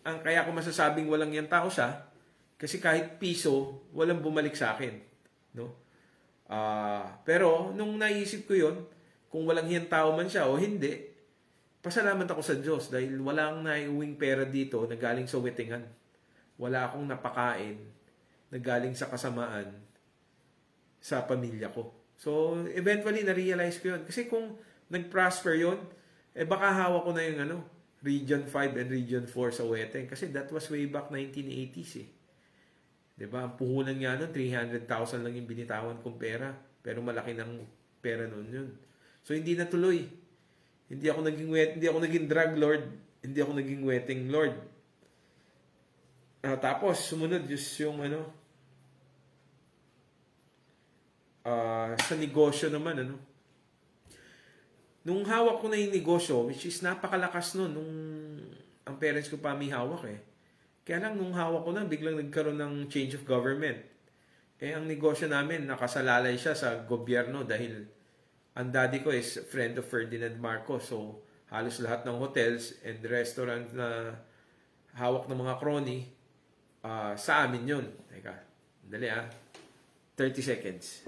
kaya ko masasabing walang iyang tao siya, kasi kahit piso, walang bumalik sa akin. No? Pero nung naisip ko yun, kung walang hiyang tao man siya o hindi, pasalamat ako sa Diyos dahil walang naiuwing pera dito na galing sa wetingan. Wala akong napakain na galing sa kasamaan sa pamilya ko. So, eventually, na-realize ko yun. Kasi kung nag-prosper yun, baka hawak ko na yung Region 5 and Region 4 sa wedding. Kasi that was way back 1980s . Diba? Ang puhunan nga nun, 300,000 lang yung binitawan kong pera. Pero malaki ng pera nun yun. So, hindi natuloy. Hindi ako naging drug lord. Hindi ako naging wedding lord. Tapos, sumunod yung sa negosyo naman, Nung hawak ko na yung negosyo, which is napakalakas nun, nung ang parents ko pa may hawak Kaya lang nung hawak ko na, biglang nagkaroon ng change of government. Ang negosyo namin, nakasalalay siya sa gobyerno dahil ang daddy ko is friend of Ferdinand Marcos. So, halos lahat ng hotels and restaurant na hawak ng mga crony, sa amin yun. Teka, dali 30 seconds.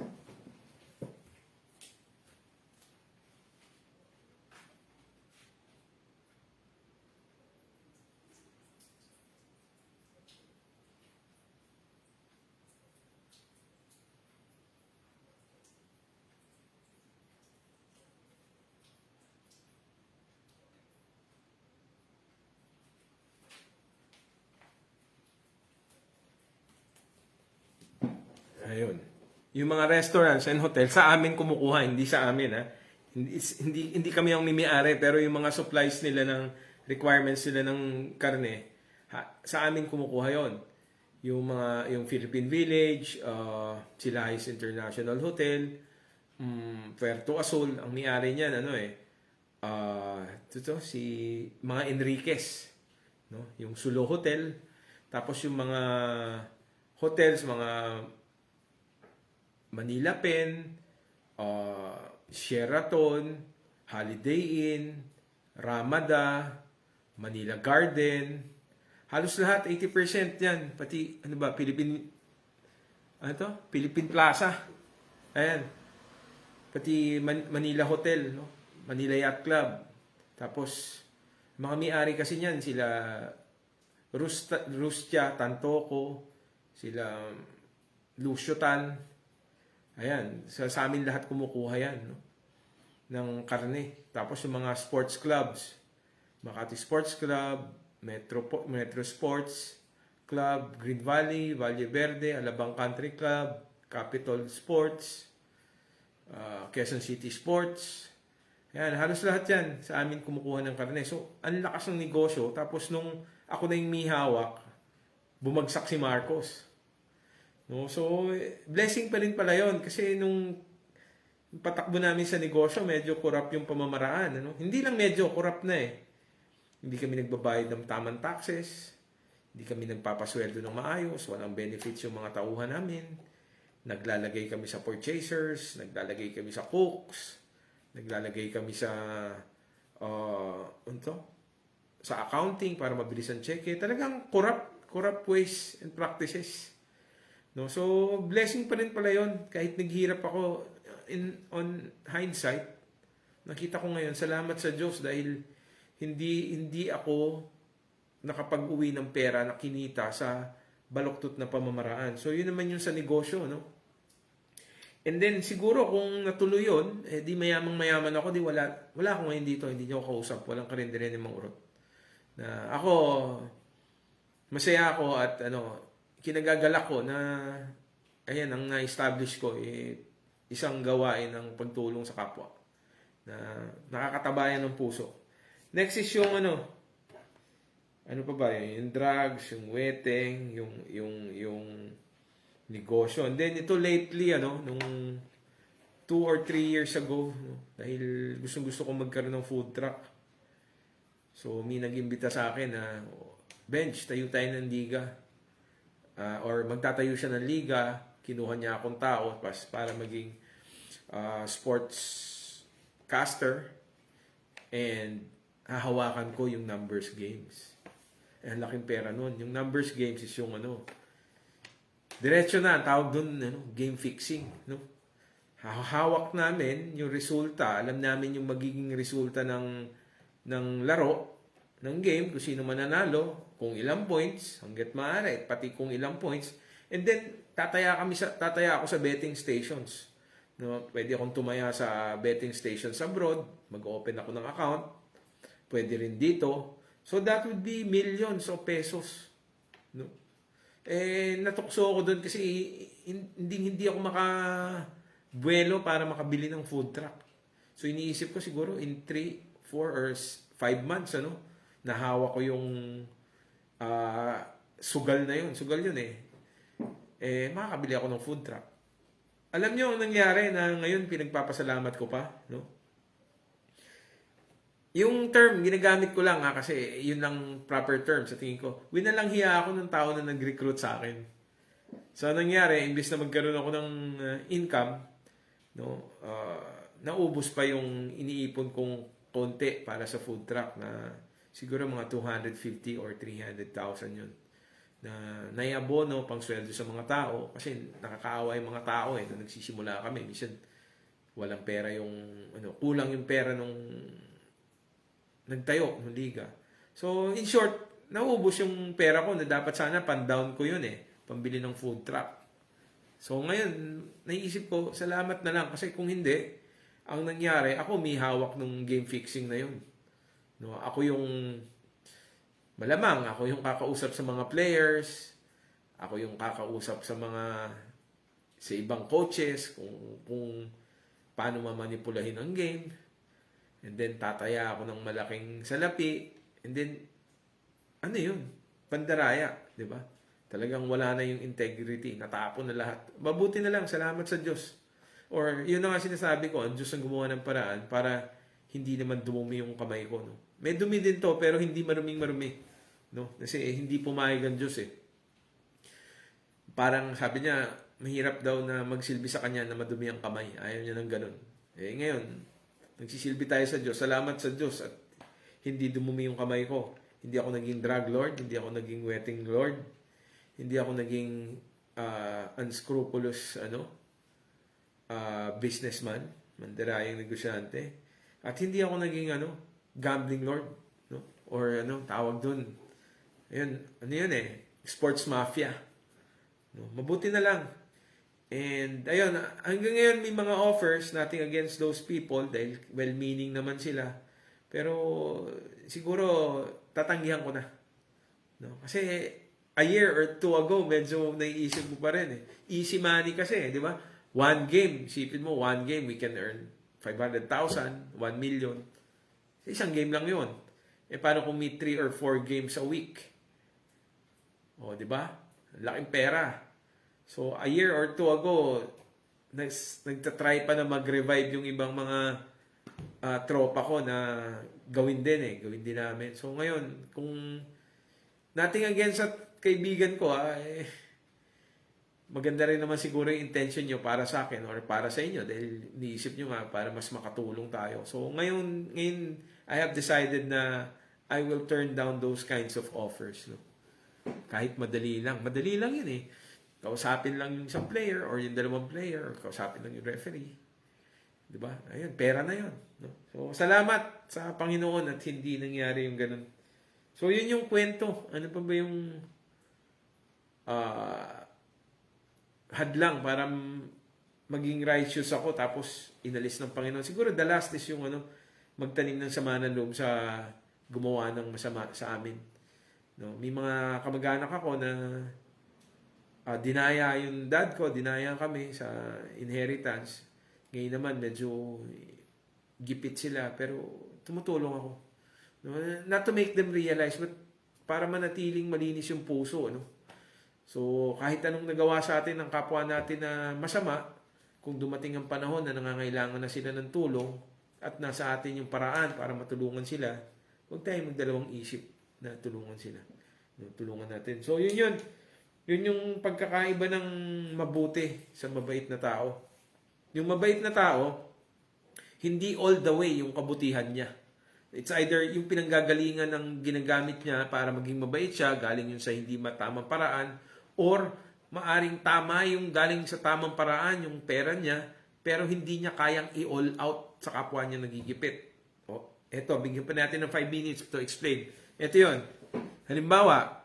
Ayun. Yung mga restaurants and hotels, sa amin kumukuha, hindi sa amin Hindi kami ang may-ari, pero yung mga supplies nila ng requirements nila ng karne, sa amin kumukuha yon. Yung Philippine Village, Silahis International Hotel, Puerto Azul, ang may-ari niyan si mga Enriquez, no? Yung Sulo Hotel, tapos yung mga hotels, mga Manila Pen, Sheraton, Holiday Inn, Ramada, Manila Garden, halos lahat 80% yan, pati Philippine Plaza. Ayan. pati Manila Hotel, no? Manila Yacht Club. Tapos, mga may-ari kasi niyan, sila Rustia, Tantoco, sila Lucio Tan. Ayan, sa amin lahat kumukuha yan, no? Ng karne. Tapos yung mga sports clubs, Makati Sports Club, Metro Sports Club, Green Valley, Valle Verde, Alabang Country Club, Capital Sports, Quezon City Sports. Yan, halos lahat yan sa amin kumukuha ng karne. So, ang lakas ng negosyo. Tapos nung ako na yung may hawak, bumagsak si Marcos. No? So, blessing pa rin pala yon kasi nung patakbo namin sa negosyo, medyo corrupt yung pamamaraan. Ano? Hindi lang medyo, corrupt na eh. Hindi kami nagbabayad ng tamang taxes, hindi kami nagpapasweldo ng maayos, walang benefits yung mga tauhan namin. Naglalagay kami sa purchasers, naglalagay kami sa cooks, naglalagay kami sa sa accounting para mabilis ang cheque. Talagang corrupt ways and practices. No, so blessing pa rin pala 'yon kahit naghirap ako on hindsight. Nakita ko ngayon, salamat sa Diyos dahil hindi ako nakapag-uwi ng pera na kinita sa baluktot na pamamaraan. So yun naman yung sa negosyo, no? And then siguro kung natuloy yun, di mayamang-mayaman ako, di wala ako ngayon dito, hindi niyo ako kausap, walang karinderya ni Mang Urot. Na ako, masaya ako at kinagagalak ko na ayan, ang na-establish ko, isang gawain ng pagtulong sa kapwa na nakakatabayan ng puso. Next is yung ano pa ba yun? Yung drugs, yung weteng, yung negosyo. And then ito lately, nung 2 or 3 years ago, dahil gusto ko magkaroon ng food truck. So, may nag-imbita sa akin na, Bench, tayo ng liga. Or magtatayo siya ng liga, kinuha niya akong tao para maging sports caster. And hahawakan ko yung numbers games. Ang laking pera nun. Yung numbers games is yung diretso na, tawag dun, game fixing. No? Hawak namin yung resulta. Alam namin yung magiging resulta ng laro, ng game, kung sino mananalo, kung ilang points, hanggat maaari, pati kung ilang points. And then, tataya ako sa betting stations. No? Pwede akong tumaya sa betting stations abroad, mag-open ako ng account, pwede rin dito. So that would be millions of pesos. No? Natukso ako doon kasi hindi ako makabuelo para makabili ng food truck. So iniisip ko siguro in 3, 4 or 5 months, nahawa ko yung sugal na yun. Sugal yun makakabili ako ng food truck. Alam nyo ang nangyari na ngayon pinagpapasalamat ko pa, no? Yung term, ginagamit ko lang kasi yun lang proper term sa tingin ko. Winalang hiya ako ng tao na nag-recruit sa akin. So, nangyari, imbis na magkaroon ako ng income, naubos pa yung iniipon kong konti para sa food truck na siguro mga 250 or 300,000 yun. Na naiabono pang sweldo sa mga tao kasi nakakaawa yung mga tao nung nagsisimula kami. Minsan, walang pera kulang yung pera nung nagtayo ng liga. So, in short, naubos yung pera ko na dapat sana pan-down ko yun pambili ng food truck. So, ngayon, naiisip ko, salamat na lang kasi kung hindi, ang nangyari, ako may hawak ng game fixing na yun. No, ako yung ako yung kakausap sa mga players, ako yung kakausap sa ibang coaches kung paano mamanipulahin ang game. And then, tataya ako ng malaking salapi. And then, pandaraya, di ba? Talagang wala na yung integrity. Natapon na lahat. Mabuti na lang, salamat sa Diyos. Or, yun na nga sinasabi ko, ang Diyos ang gumawa ng paraan para hindi naman dumumi yung kamay ko. No? May dumi din to, pero hindi maruming-marumi. No? Kasi hindi pumayag ang Diyos Parang sabi niya, mahirap daw na magsilbi sa kanya na madumi ang kamay. Ayaw niya ng ganun. Ngayon, nagsisilbi tayo sa Diyos. Salamat sa Diyos at hindi dumumi yung kamay ko. Hindi ako naging drug lord, hindi ako naging wetting lord, hindi ako naging unscrupulous businessman. mandirayang negosyante. At hindi ako naging gambling lord, no? Or tawag doon. Ayun, yun sports mafia. No? Mabuti na lang. And ayun, hanggang ngayon may mga offers, nothing against those people dahil well-meaning naman sila. Pero siguro tatanggihan ko na. No? Kasi a year or two ago, medyo naiisip ko pa rin Easy money kasi, di ba? One game, isipin mo, one game, we can earn 500,000, 1 million. Isang game lang yun. Paano kung may 3 or 4 games a week? O, di ba? Laking pera. So, a year or two ago, nagtatry pa na mag-revive yung ibang mga tropa ko na gawin din Gawin din namin. So, ngayon, kung nothing against sa kaibigan ko, maganda rin naman siguro yung intention nyo para sa akin or para sa inyo dahil niisip nyo nga para mas makatulong tayo. So, ngayon I have decided na I will turn down those kinds of offers. No? Kahit madali lang. Madali lang yun Kausapin lang yung isang player or yung dalawang player or kausapin lang yung referee. Diba? Ayun, pera na yun. No? So, salamat sa Panginoon at hindi nangyari yung ganun. So, yun yung kwento. Ano pa ba yung hadlang para maging righteous ako tapos inalis ng Panginoon. Siguro the last is yung magtanim ng sama ng loob sa gumawa ng masama sa amin. No? May mga kamag-anak ako na dinaya yung dad ko, dinaya kami sa inheritance. Ngayon naman, medyo gipit sila, pero tumutulong ako. No? Not to make them realize, but para manatiling malinis yung puso. So, kahit anong nagawa sa atin ng kapwa natin na masama, kung dumating ang panahon na nangangailangan na sila ng tulong at nasa atin yung paraan para matulungan sila, huwag tayong magdalawang isip na tulungan sila. No? Tulungan natin. So, yun. Yun yung pagkakaiba ng mabuti sa mabait na tao. Yung mabait na tao, hindi all the way yung kabutihan niya. It's either yung pinanggagalingan ng ginagamit niya para maging mabait siya, galing yun sa hindi matamang paraan, or maaring tama yung galing sa tamang paraan, yung pera niya, pero hindi niya kayang i-all out sa kapwa niya nagigipit. Eto, bigyan pa natin ng 5 minutes to explain. Ito yun. Halimbawa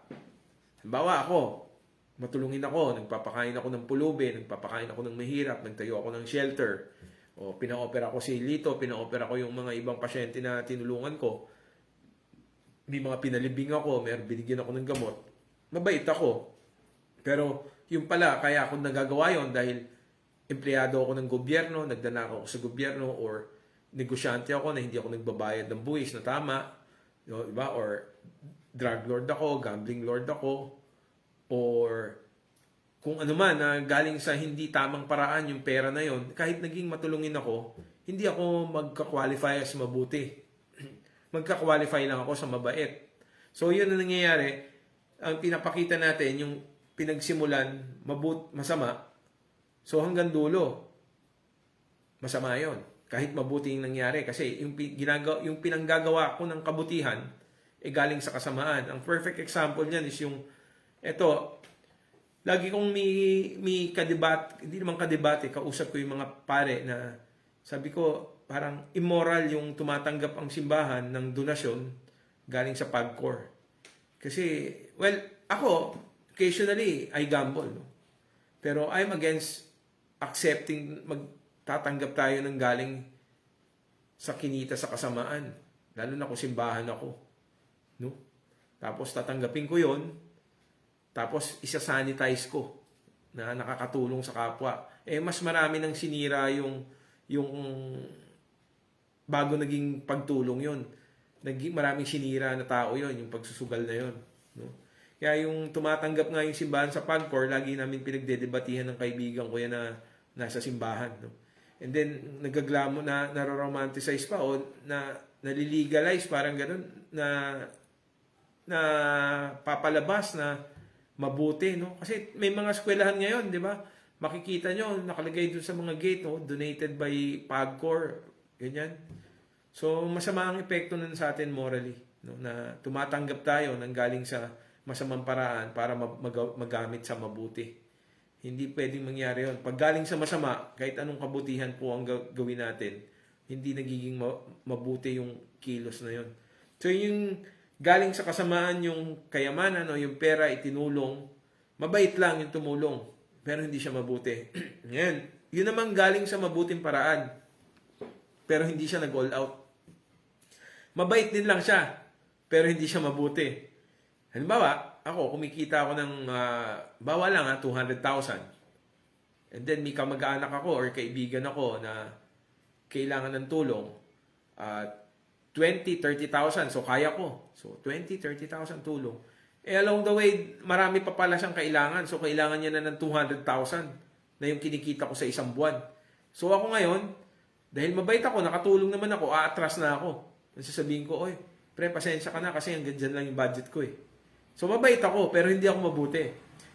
ako, matulungin ako, nagpapakain ako ng pulubi, nagpapakain ako ng mahirap, nagtayo ako ng shelter, o pina-opera ko si Lito, pina-opera ko yung mga ibang pasyente na tinulungan ko, may mga pinalibing ako, may binigyan ako ng gamot, mabait ako. Pero yung pala, kaya ako nagagawa yon dahil empleyado ako ng gobyerno, nagdana ako sa gobyerno, or negosyante ako na hindi ako nagbabayad ng buwis na tama, diba? Or drug lord ako, gambling lord ako, or kung ano man na galing sa hindi tamang paraan yung pera na yon, kahit naging matulungin ako, hindi ako magka-qualify as mabuti. Magka-qualify lang ako sa mabait. So yun ang nangyayari, ang pinapakita natin, yung pinagsimulan, masama, so hanggang dulo, masama yon. Kahit mabuti yung nangyari. Kasi yung pinanggagawa ko ng kabutihan, galing sa kasamaan. Ang perfect example niyan is yung eto, lagi kong may kadibat, hindi naman kadebate, kausap ko yung mga pare na sabi ko, parang immoral yung tumatanggap ang simbahan ng donasyon galing sa PAGCOR. Kasi, well, ako, occasionally, I gamble. No? Pero I'm against accepting, magtatanggap tayo ng galing sa kinita sa kasamaan. Lalo na kung simbahan ako. No? Tapos tatanggapin ko yon. Tapos, isa-sanitize ko na nakakatulong sa kapwa. Mas marami nang sinira yung bago naging pagtulong yon. Maraming sinira na tao yon, yung pagsusugal na yon. No? Kaya yung tumatanggap nga yung simbahan sa PAGCOR, lagi namin pinagdedebatihan ng kaibigan ko yan na nasa simbahan. No? And then, nagaglamo na naroromanticize pa o na nalilegalize, parang ganun, na papalabas na mabuti, no? Kasi may mga eskwelahan ngayon, di ba? Makikita nyo, nakalagay dun sa mga gate, no? Donated by PAGCOR, ganyan. So, masama ang epekto nun sa atin morally, no? Na tumatanggap tayo ng galing sa masamang paraan para magamit sa mabuti. Hindi pwedeng mangyari yun. Pag galing sa masama, kahit anong kabutihan po ang gawin natin, hindi nagiging mabuti yung kilos na yun. So yung galing sa kasamaan yung kayamanan o yung pera itinulong, mabait lang yung tumulong, pero hindi siya mabuti. Ngayon, yun naman galing sa mabuting paraan, pero hindi siya nag-all out. Mabait din lang siya, pero hindi siya mabuti. Halimbawa, ako, kumikita ako ng, bawa lang 200,000. And then may kamag-anak ako or kaibigan ako na kailangan ng tulong. 20, 30,000. So, kaya ko. So, 20, 30,000 tulong. Along the way, marami pa pala siyang kailangan. So, kailangan niya na ng 200,000 na yung kinikita ko sa isang buwan. So, ako ngayon, dahil mabait ako, nakatulong naman ako, aatras na ako. Sasabihin ko, oy, pre, pasensya ka na kasi hanggang dyan lang yung budget ko eh. So, mabait ako, pero hindi ako mabuti.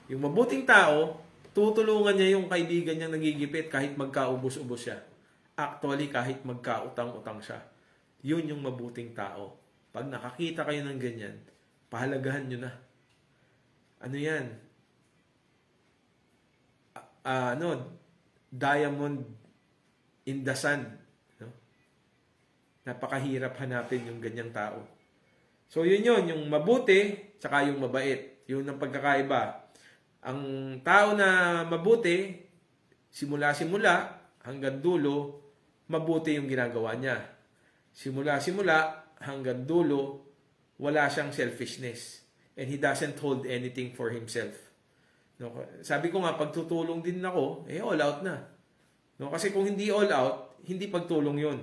Yung mabuting tao, tutulungan niya yung kaibigan niyang nagigipit kahit magkaubos-ubos siya. Actually, kahit magkautang-utang siya. Yun yung mabuting tao. Pag nakakita kayo ng ganyan, pahalagahan nyo na. Ano yan? Diamond in the sun. Napakahirap hanapin yung ganyang tao. So yun, yung mabuti, tsaka yung mabait. Yun ang pagkakaiba. Ang tao na mabuti, simula-simula hanggang dulo, mabuti yung ginagawa niya. Simula-simula hanggang dulo, wala siyang selfishness. And he doesn't hold anything for himself. No? Sabi ko nga, pagtutulong din ako, all out na. No? Kasi kung hindi all out, hindi pagtulong yun.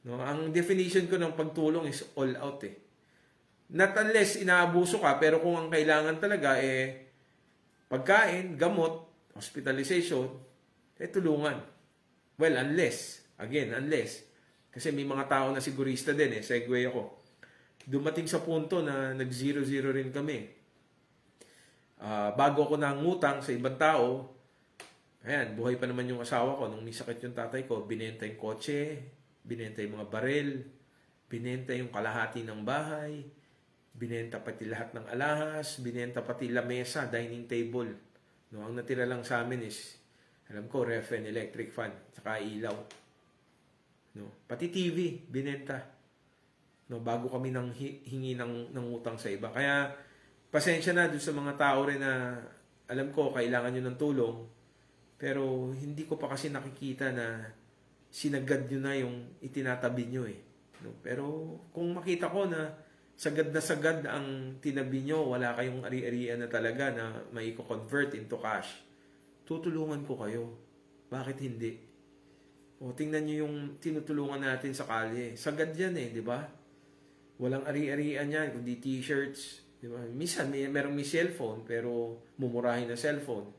No, ang definition ko ng pagtulong is all out eh. Not unless inaabuso ka, pero kung ang kailangan talaga pagkain, gamot, hospitalization, tulungan. Well, unless. Kasi may mga tao na sigurista din segue ako. Dumating sa punto na nag-0-0 rin kami. Bago ako nangutang sa ibang tao, ayan, buhay pa naman yung asawa ko. Nung may sakit yung tatay ko, binenta yung kotse, binenta yung mga baril, binenta yung kalahati ng bahay, binenta pati lahat ng alahas, binenta pati lamesa, dining table. No, ang natira lang sa amin is, alam ko, ref and electric fan, saka ilaw. No, pati TV, binenta. No, bago kami nang hingi ng utang sa iba. Kaya, pasensya na doon sa mga tao rin na alam ko, kailangan nyo ng tulong, pero hindi ko pa kasi nakikita na sinagad nyo na yung itinatabi nyo No? Pero kung makita ko na sagad ang tinabi nyo, wala kayong ari-arian na talaga na may convert into cash, tutulungan ko kayo. Bakit hindi? O tingnan nyo yung tinutulungan natin sa kalye. Sagad yan di ba? Walang ari-arian yan, kundi t-shirts. Di ba? Minsan, merong may cellphone, pero mumurahin na cellphone.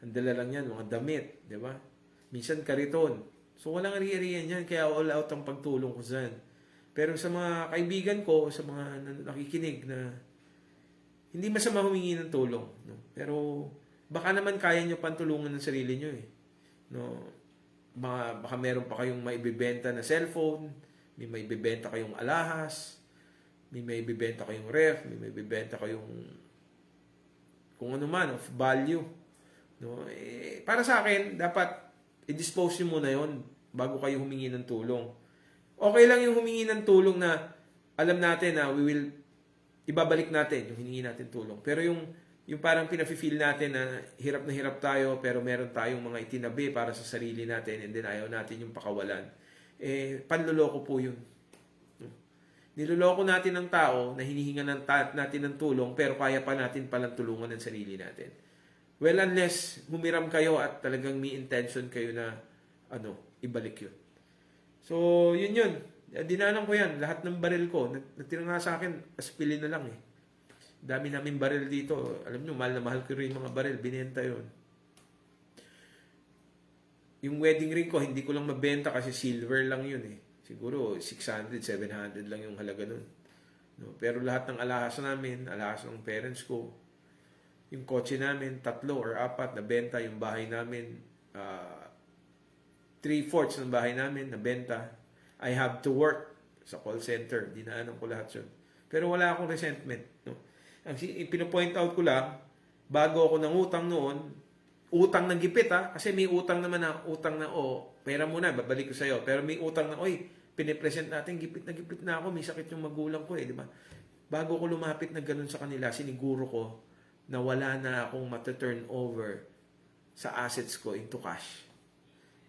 Ang dala lang yan, mga damit. Di ba? Minsan, kariton. So, walang ari-arian yan, kaya all out ang pagtulong ko dyan. Pero sa mga kaibigan ko, sa mga nakikinig na hindi masama humingi ng tulong. No? Pero, baka naman kaya nyo pantulungan ng sarili nyo No? Baka meron pa kayong maibibenta na cellphone, may maibibenta kayong alahas, may maibibenta kayong ref, may maibibenta kayong kung ano man of value. No? Para sa akin, dapat i-dispose nyo muna yon bago kayo humingi ng tulong. Okay lang yung humingi ng tulong na alam natin na ibabalik natin yung hiningi natin tulong. Pero yung parang pina-feel natin na hirap tayo pero meron tayong mga itinabi para sa sarili natin and then ayaw natin yung pakawalan. Panloloko po yun. Niloloko natin ng tao na hinihinga natin ng tulong pero kaya pa natin palang tulungan ng sarili natin. Well, unless humiram kayo at talagang may intention kayo na ibalik yun. So, yun. Dinanan ko yan. Lahat ng baril ko. Natira nga sa akin, aspilin na lang Dami namin baril dito. Alam nyo, mahal na mahal ko rin yung mga baril. Binenta yun. Yung wedding ring ko, hindi ko lang mabenta kasi silver lang yun Siguro, 600, 700 lang yung halaga nun. No? Pero lahat ng alahas namin, alahas ng parents ko, yung kotse namin, 3 or 4 na benta, yung bahay namin, 3/4 ng bahay namin na benta. I have to work sa call center. Dinaanan ko lahat yun. Pero wala akong resentment. No? Ang pinopoint out ko lang, bago ako nangutang noon, utang ng gipit ha. Kasi may utang naman na, utang na, pera muna, babalik ko sa'yo. Pero may utang na, pinipresent natin, gipit na ako, may sakit yung magulang ko di ba? Bago ko lumapit na ganun sa kanila, siniguro ko na wala na akong mata-turn over sa assets ko into cash.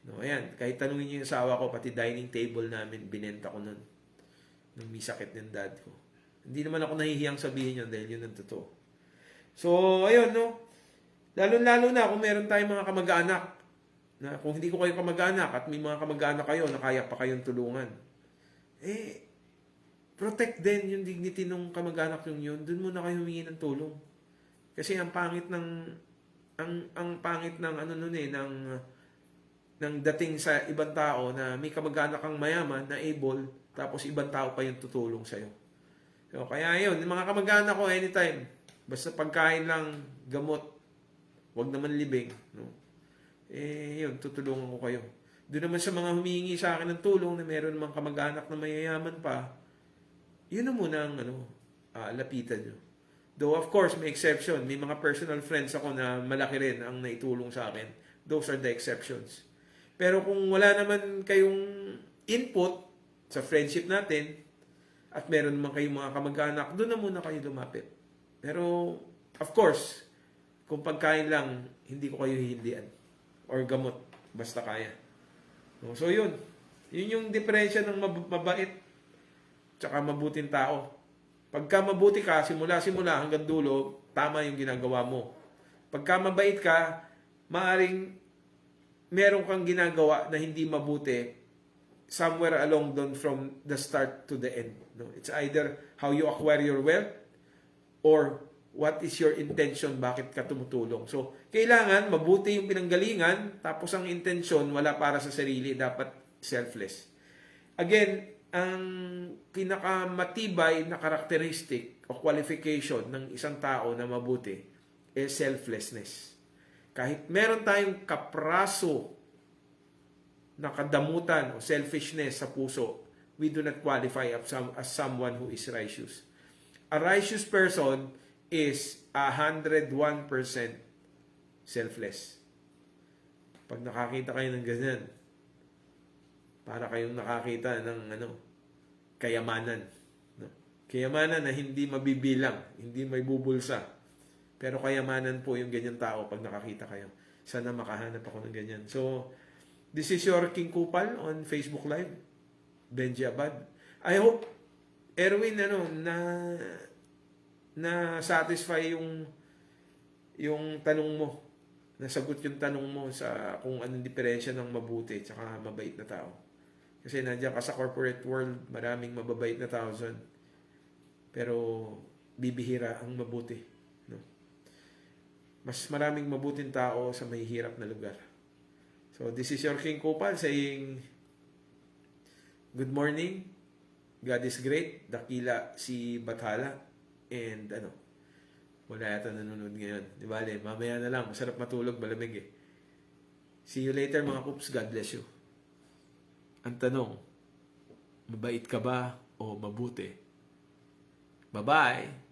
No, ayan, kahit tanungin niyo yung asawa ko, pati dining table namin, binenta ko nun. Nung may sakit ng dad ko. Hindi naman ako nahihiyang sabihin yun dahil yun ang totoo. So, ayun, no? Lalo-lalo na kung meron tayong mga kamag-anak. Na kung hindi ko kayo kamag-anak at may mga kamag-anak kayo na kaya pa kayong tulungan, protect din yung dignity ng kamag-anak yung yun. Doon muna kayo humingi ng tulong. Kasi ang pangit ng ang pangit ng ng dating sa ibang tao na may kamag-anak kang mayaman na able, tapos ibang tao pa yung tutulong sa'yo. So, kaya yun, yung mga kamag-anak ko anytime, basta pagkain lang, gamot, wag naman libing, no? Yun, tutulungan ko kayo. Doon naman sa mga humihingi sa akin ng tulong na meron namang kamag-anak na mayayaman pa, yun na muna ang lapitan nyo. Though of course, may exception. May mga personal friends ako na malaki rin ang naitulong sa akin. Those are the exceptions. Pero kung wala naman kayong input sa friendship natin at meron naman kayong mga kamag-anak, doon na muna kayo lumapit. Pero of course, kung pagkain lang, hindi ko kayo hihindian. Or gamot, basta kaya. So yun. Yun yung diferensya ng mabait tsaka mabuting tao. Pagka mabuti ka, simula hanggang dulo, tama yung ginagawa mo. Pagka mabait ka, maaring meron kang ginagawa na hindi mabuti somewhere along doon from the start to the end. No? It's either how you acquire your wealth or what is your intention, bakit ka tumutulong. So, kailangan mabuti yung pinanggalingan, tapos ang intention wala para sa sarili, dapat selfless. Again, ang pinakamatibay na karakteristik o qualification ng isang tao na mabuti is selflessness. Kahit meron tayong kapraso na kadamutan o selfishness sa puso, we do not qualify as someone who is righteous. A righteous person is 101% selfless. Pag nakakita kayo ng ganyan, para kayong nakakita ng kayamanan. No? Kayamanan na hindi mabibilang, hindi may bubulsa. Pero kayamanan po yung ganyan tao pag nakakita kayo. Sana makahanap ako ng ganyan. So, this is your King Kupal on Facebook Live. Benji Abad. I hope, Erwin, na satisfy yung tanong mo. Nasagot yung tanong mo sa kung anong diferensya ng mabuti at mabait na tao. Kasi nandiyan ka sa corporate world, maraming mababait na tao dyan. Pero bibihira ang mabuti. No? Mas maraming mabuting tao sa mahihirap na lugar. So this is your King Kupal saying, good morning, God is great, dakila si Bathala, and wala yata nanonood ngayon. Di ba, mamaya na lang, masarap matulog, malamig eh. See you later mga Kups, God bless you. Ang tanong, mabait ka ba o mabuti? Bye-bye!